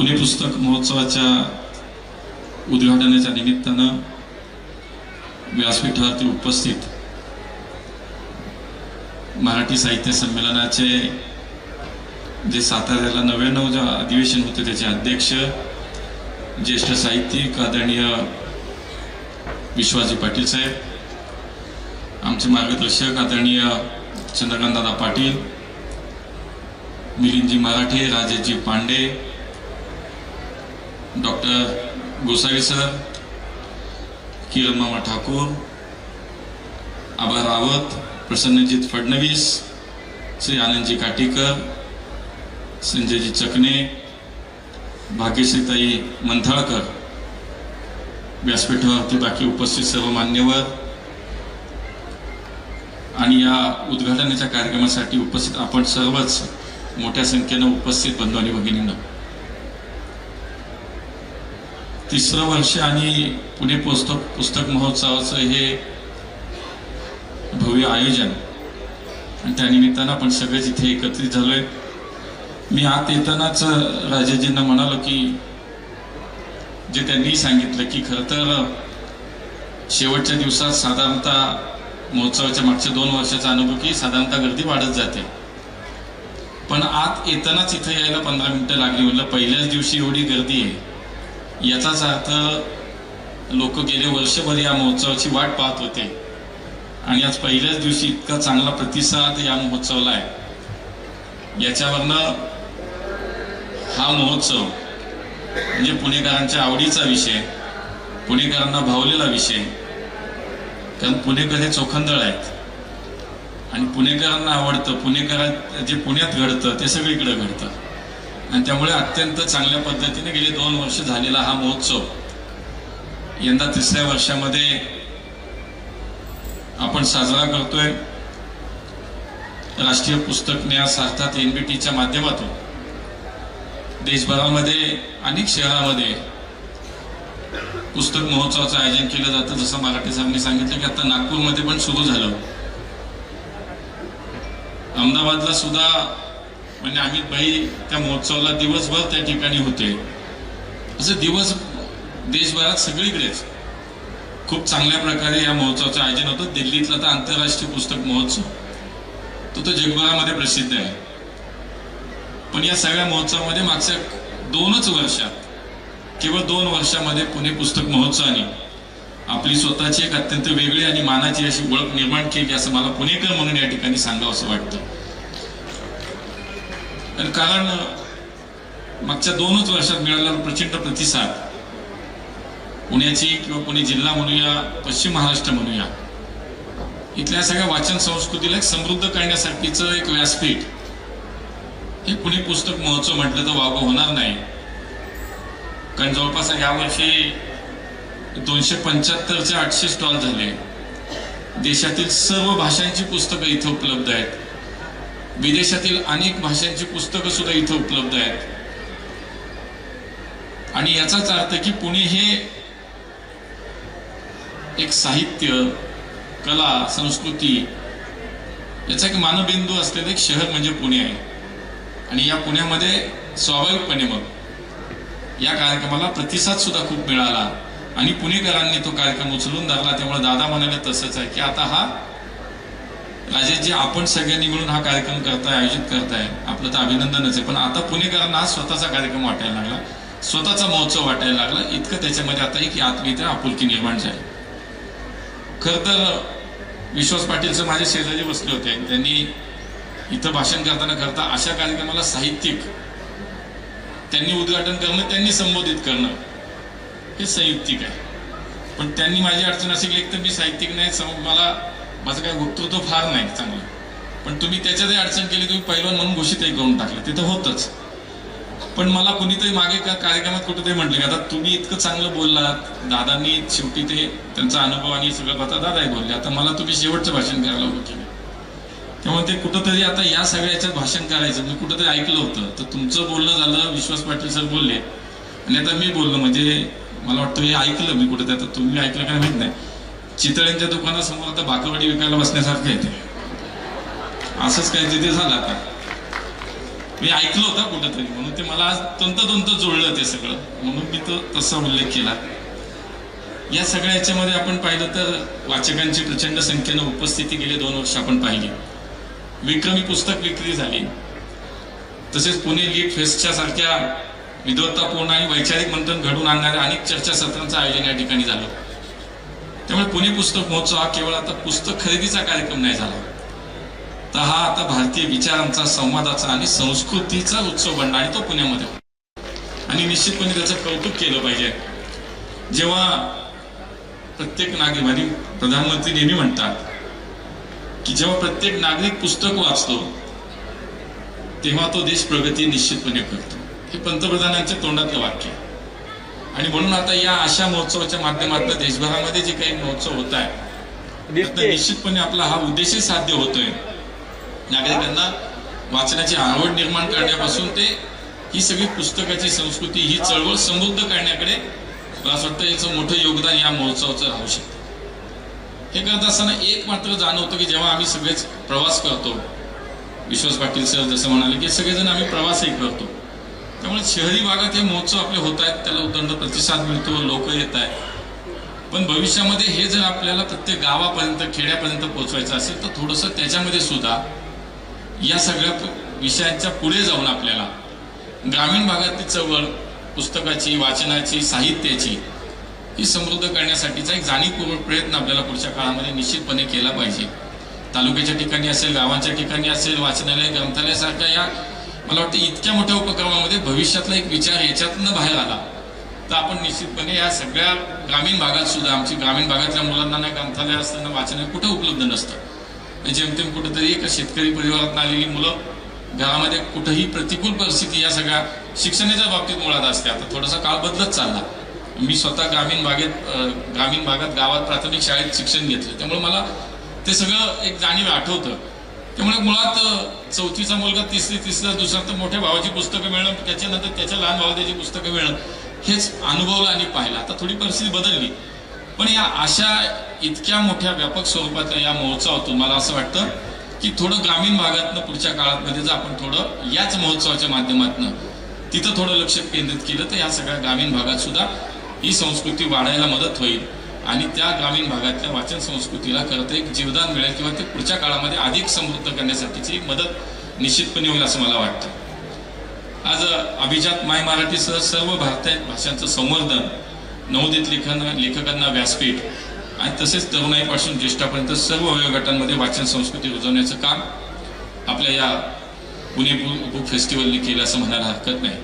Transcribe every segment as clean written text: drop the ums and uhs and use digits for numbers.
पुणे पुस्तक महोत्सवाच्या उद्घाटनाच्या निमित्तानं व्यासपीठावरती उपस्थित मराठी साहित्य संमेलनाचे जे साताऱ्याला 99 अधिवेशन होते त्याचे अध्यक्ष ज्येष्ठ साहित्यिक आदरणीय विश्वासजी पाटील साहेब, आमचे मार्गदर्शक आदरणीय चंद्रकांतदादा पाटील, मिलिंदजी मराठे, राजेशजी पांडे, डॉक्टर गोसावी सर, किरण मामा ठाकूर, आबा रावत, प्रसन्नजीत फडणवीस, श्री आनंदजी काटीकर, संजयजी चकणे, भाग्यश्रीताई मंथाळकर, व्यासपीठावरती बाकी उपस्थित सर्व मान्यवर आणि या उद्घाटनाच्या कार्यक्रमासाठी उपस्थित आपण सर्वच मोठ्या संख्येनं उपस्थित बंधू आणि भगिनींनो, तिसरं वर्ष आणि पुणे पुस्तक महोत्सवाचं हे भव्य आयोजन आणि त्यानिमित्तानं आपण सगळेच इथे एकत्रित झालोय. मी आत येतानाच राजेजींना म्हणालो की जे त्यांनी सांगितलं की खरं तर शेवटच्या दिवसात साधारणतः महोत्सवाच्या मागच्या 2 वर्षाचा अनुभव की साधारणतः गर्दी वाढत जाते, पण आत येतानाच इथं यायला 15 मिनिटं लागली. म्हणलं पहिल्याच दिवशी एवढी गर्दी आहे याचाच अर्थ लोक गेले वर्षभर या महोत्सवाची वाट पाहत होते आणि आज पहिल्याच दिवशी इतका चांगला प्रतिसाद या महोत्सवाला आहे. याच्यावरनं हा महोत्सव म्हणजे पुणेकरांच्या आवडीचा विषय, पुणेकरांना भावलेला विषय, कारण पुणेकर हे चोखंदळ आहेत आणि पुणेकरांना आवडतं. पुणेकरात जे पुण्यात घडतं ते सगळीकडे घडतं आणि त्यामुळे अत्यंत चांगल्या पद्धतीने गेले 2 वर्ष झालेला हा महोत्सव यंदा 3ऱ्या वर्षामध्ये आपण साजरा करतोय. राष्ट्रीय पुस्तक न्यास अर्थात NBTच्या माध्यमातून देशभरामध्ये अनेक शहरामध्ये पुस्तक महोत्सवाचं आयोजन केलं जातं. जसं मराठी साहेबांनी सांगितलं की आता नागपूरमध्ये पण सुरू झालं, अहमदाबादला सुद्धा म्हणजे अमित भाई त्या महोत्सवाला दिवसभर त्या ठिकाणी होते. असं दिवस देशभरात सगळीकडेच खूप चांगल्या प्रकारे या महोत्सवाचं आयोजन होतं. दिल्लीतला तर आंतरराष्ट्रीय पुस्तक महोत्सव तो जगभरामध्ये प्रसिद्ध आहे. पण या सगळ्या महोत्सवामध्ये मागच्या 2च वर्षात, केवळ 2 वर्षामध्ये पुणे पुस्तक महोत्सवाने आपली स्वतःची एक अत्यंत वेगळी आणि मानाची अशी ओळख निर्माण केली असं मला पुणेकर म्हणून या ठिकाणी सांगावं असं वाटतं. कारण मागच्या 2च वर्षात मिळालेला प्रचंड प्रतिसाद पुण्याची किंवा पुणे जिल्हा म्हणूया, पश्चिम महाराष्ट्र म्हणूया, इथल्या सगळ्या वाचन संस्कृतीला एक समृद्ध करण्यासाठीचं एक व्यासपीठ हे पुणे पुस्तक महोत्सव म्हटलं तर वावगं होणार नाही. कारण जवळपास यावर्षी 275चे 800 स्टॉल झाले. देशातील सर्व भाषांची पुस्तकं इथं उपलब्ध आहेत. विदेशातील अनेक भाषांची पुस्तकं सुद्धा इथं उपलब्ध आहेत. आणि याचाच अर्थ की पुणे हे एक साहित्य, कला, संस्कृती याचा एक मानबिंदू असलेलं एक शहर म्हणजे पुणे आहे. आणि या पुण्यामध्ये स्वाभाविकपणे मग या कार्यक्रमाला प्रतिसाद सुद्धा खूप मिळाला आणि पुणेकरांनी तो कार्यक्रम उचलून धरला. त्यामुळे दादा म्हणाले तसंच आहे की आता हा राजेशजी आपण सगळ्यांनी मिळून हा कार्यक्रम करताय, आयोजित करताय, आपलं तर अभिनंदनच आहे. पण आता पुणेकरांना हा स्वतःचा कार्यक्रम वाटायला लागला, स्वतःचा महोत्सव वाटायला लागला. इतकं त्याच्यामध्ये आता की आत्मीयता, आपुलकी निर्माण झाली. खरं तर विश्वास पाटीलचं माझे शेजारी बसले होते, त्यांनी इथं भाषण करता अशा कार्यक्रमाला साहित्यिक त्यांनी उद्घाटन करणं, त्यांनी संबोधित करणं हे संयुक्तिक आहे. पण त्यांनी माझी अडचण अशी केली तर मी साहित्यिक नाही, मला माझं काय वक्तृत्व फार नाही चांगलं, पण तुम्ही त्याच्यातही अडचण केली, तुम्ही पैलवान म्हणून घोषितही करून टाकलं, तिथं होतच. पण मला कुणीतरी मागे का कार्यक्रमात कुठेतरी म्हटलं की आता तुम्ही इतकं चांगलं बोललात, दादांनी शेवटी ते त्यांचा अनुभव आणि सगळं बता दादाही बोलले, आता मला तुम्ही शेवटचं भाषण करायला उभं केलं. त्यामुळे ते कुठंतरी आता या सगळ्या याच्यात भाषण करायचं मी कुठंतरी ऐकलं होतं, तर तुमचं बोलणं झालं, विश्वास पाटील सर बोलले आणि आता मी बोललो, म्हणजे मला वाटतं हे ऐकलं मी कुठं. आता तुम्ही ऐकलं का माहित नाही. चितळ्यांच्या दुकानासमोर आता भाकरवडी विकायला बसण्यासारखं येते, असंच काय तिथे झालं. आता मी ऐकलं होतं कुठंतरी, म्हणून ते मला आज तंतोतंत जोडलं ते सगळं, म्हणून मी तो तसा उल्लेख केला. या सगळ्या याच्यामध्ये आपण पाहिलं तर वाचकांची प्रचंड संख्येनं उपस्थिती गेली 2 वर्ष आपण पाहिली. विक्रमी पुस्तक विक्री झाली. तसेच पुणे लीट फेस्टच्या सारख्या विद्वत्तापूर्ण आणि वैचारिक मंथन घडून आणणाऱ्या अनेक चर्चासत्रांचं आयोजन या ठिकाणी झालं. त्यामुळे पुणे पुस्तक महोत्सव हा केवळ आता पुस्तक खरेदीचा कार्यक्रम नाही झाला, तर हा आता भारतीय विचारांचा, संवादाचा आणि संस्कृतीचा उत्सव बनला, आणि तो पुण्यामध्ये. आणि निश्चितपणे त्याचं कौतुक केलं पाहिजे. जेव्हा प्रत्येक नागरिक, आणि प्रधानमंत्री नेहमी म्हणतात की जेव्हा प्रत्येक नागरिक पुस्तक वाचतो तेव्हा तो देश प्रगती निश्चितपणे करतो, हे पंतप्रधानांच्या तोंडातलं वाक्य. आणि म्हणून आता या अशा महोत्सवाच्या माध्यमातून देशभरामध्ये जे काही महोत्सव होत आहे, निश्चितपणे आपला हा उद्देश साध्य होतोय. नागरिकांना वाचनाची आवड निर्माण करण्यापासून ते ही सगळी पुस्तकाची संस्कृती, ही चळवळ समृद्ध करण्याकडे मला असं वाटतं याचं मोठं योगदान या महोत्सवाचं राहू शकतं. हे करत असताना एक मात्र जाणवतं की जेव्हा आम्ही सगळेच प्रवास करतो, विश्वास पाटील सर जसं म्हणाले की सगळेजण आम्ही प्रवासही करतो, त्यामुळे शहरी भागात हे महोत्सव आपले होत आहेत, त्याला उदंड प्रतिसाद मिळतो, लोक येत आहेत. पण भविष्यामध्ये हे जर आपल्याला प्रत्येक गावापर्यंत, खेड्यापर्यंत पोहोचवायचं असेल तर थोडंसं त्याच्यामध्ये सुद्धा या सगळ्या विषयांच्या पुढे जाऊन आपल्याला ग्रामीण भागातली चळवळ पुस्तकाची, वाचनाची, साहित्याची ही समृद्ध करण्यासाठीचा एक जाणीवपूर्वक प्रयत्न आपल्याला पुढच्या काळामध्ये निश्चितपणे केला पाहिजे. तालुक्याच्या ठिकाणी असेल, गावांच्या ठिकाणी असेल, वाचनालय, ग्रंथालयासारख्या या मला वाटतं इतक्या मोठ्या उपक्रमामध्ये भविष्यातला एक विचार याच्यातनं बाहेर आला तर आपण निश्चितपणे या सगळ्या ग्रामीण भागात सुद्धा, आमची ग्रामीण भागातल्या मुलांना ना ग्रंथालय असताना वाचनालय कुठं उपलब्ध नसतं. जेमतेम कुठंतरी एक शेतकरी परिवारात आलेली मुलं घरामध्ये कुठंही प्रतिकूल परिस्थिती या सगळ्या शिक्षणाच्या बाबतीत मुळात असते. आता थोडासा काळ बदलत चालला. मी स्वतः ग्रामीण भागात गावात प्राथमिक शाळेत शिक्षण घेतलं, त्यामुळे मला ते सगळं एक जाणीव आठवतं. त्यामुळे मुळात 4थीचा मुलगा 3रीला दुसरा तर मोठ्या भावाची पुस्तकं मिळणं, त्याच्यानंतर त्याच्या लहान भावाला त्याची पुस्तकं मिळणं, हेच अनुभवलं आणि पाहिलं. आता थोडी परिस्थिती बदलली, पण या अशा इतक्या मोठ्या व्यापक स्वरूपातल्या या महोत्सवातून मला असं वाटतं की थोडं ग्रामीण भागातनं पुढच्या काळामध्ये जर आपण थोडं याच महोत्सवाच्या माध्यमातून तिथं थोडं लक्ष केंद्रित केलं तर या सगळ्या ग्रामीण भागात सुद्धा ही संस्कृती वाढायला मदत होईल आणि त्या ग्रामीण भागातल्या वाचन संस्कृतीला खरं एक जीवदान मिळेल किंवा ते पुढच्या काळामध्ये अधिक समृद्ध करण्यासाठीची मदत निश्चितपणे होईल असं मला वाटतं. आज अभिजात माय मराठीसह सर्व भारतीय भाषांचं संवर्धन, नवोदित लेखकांना व्यासपीठ आणि तसेच तरुणाईपासून ज्येष्ठापर्यंत सर्व वयोगटांमध्ये वाचन संस्कृती रुजवण्याचं काम आपल्या या पुणे बुक फेस्टिवलने केलं असं म्हणायला हरकत नाही.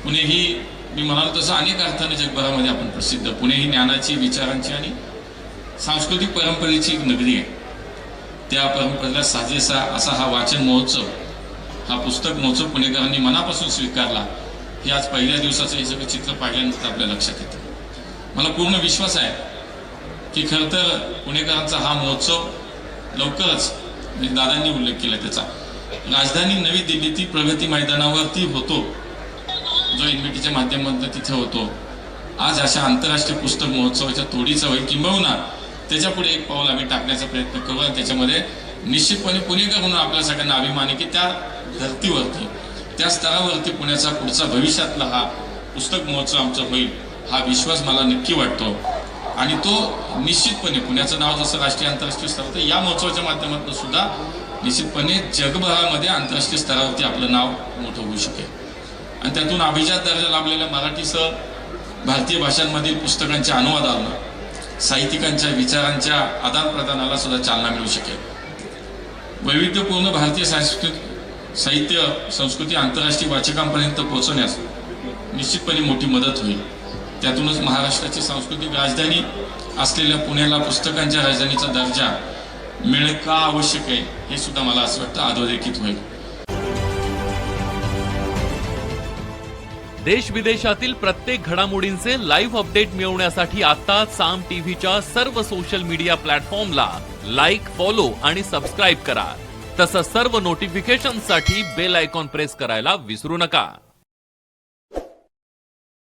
पुणे ही मी म्हणालो तसं अनेक अर्थाने जगभरामध्ये आपण प्रसिद्ध. पुणे ही ज्ञानाची, विचारांची आणि सांस्कृतिक परंपरेची एक नगरी आहे. त्या परंपरेला साजेसा असा हा वाचन महोत्सव, हा पुस्तक महोत्सव पुणेकरांनी मनापासून स्वीकारला हे आज पहिल्या दिवसाचं हे सगळं चित्र पाहिल्यानंतर आपल्या लक्षात येतं. मला पूर्ण विश्वास आहे की खरं तर पुणेकरांचा हा महोत्सव लवकरच, म्हणजे दादांनी उल्लेख केला त्याचा, राजधानी नवी दिल्लीतील प्रगती मैदानावरती होतो, जो एनबीटीच्या माध्यमातून तिथे होतो. आज अशा आंतरराष्ट्रीय पुस्तक महोत्सवाच्या तोडीचा होईल, किंबहुना त्याच्या पुढे एक पाऊल आम्ही टाकण्याचा प्रयत्न करू. आणि त्याच्यामध्ये निश्चितपणे पुणेकर म्हणून आपल्या सगळ्यांना अभिमान आहे की त्या धर्तीवरती, त्या स्तरावरती पुण्याचा पुढचा भविष्यातला हा पुस्तक महोत्सव आमचा होईल, हा विश्वास मला नक्की वाटतो. आणि तो निश्चितपणे पुण्याचं नाव जसं राष्ट्रीय आंतरराष्ट्रीय स्तरावर, या महोत्सवाच्या माध्यमातून सुद्धा निश्चितपणे जगभरामध्ये आंतरराष्ट्रीय स्तरावरती आपलं नाव मोठं होऊ शकेल. आणि त्यातून अभिजात दर्जा लाभलेल्या मराठीसह भारतीय भाषांमधील पुस्तकांच्या अनुवादाला, साहित्यिकांच्या विचारांच्या आदानप्रदानाला सुद्धा चालना मिळू शकेल. वैविध्यपूर्ण भारतीय साहित्य संस्कृती आंतरराष्ट्रीय वाचकांपर्यंत पोहोचवण्यास निश्चितपणे मोठी मदत होईल. त्यातूनच महाराष्ट्राची सांस्कृतिक राजधानी असलेल्या पुण्याला पुस्तकांच्या राजधानीचा दर्जा मिळणं का आवश्यक आहे हे सुद्धा मला असं वाटतं अधोरेखित होईल. देश विदेशातील प्रत्येक घडामोडींचे लाईव्ह अपडेट मिळवण्यासाठी आता साम टीव्हीच्या सर्व सोशल मीडिया प्लॅटफॉर्मला लाईक, फॉलो आणि सबस्क्राईब करा. तसंच सर्व नोटिफिकेशनसाठी बेल आयकॉन प्रेस करायला विसरू नका.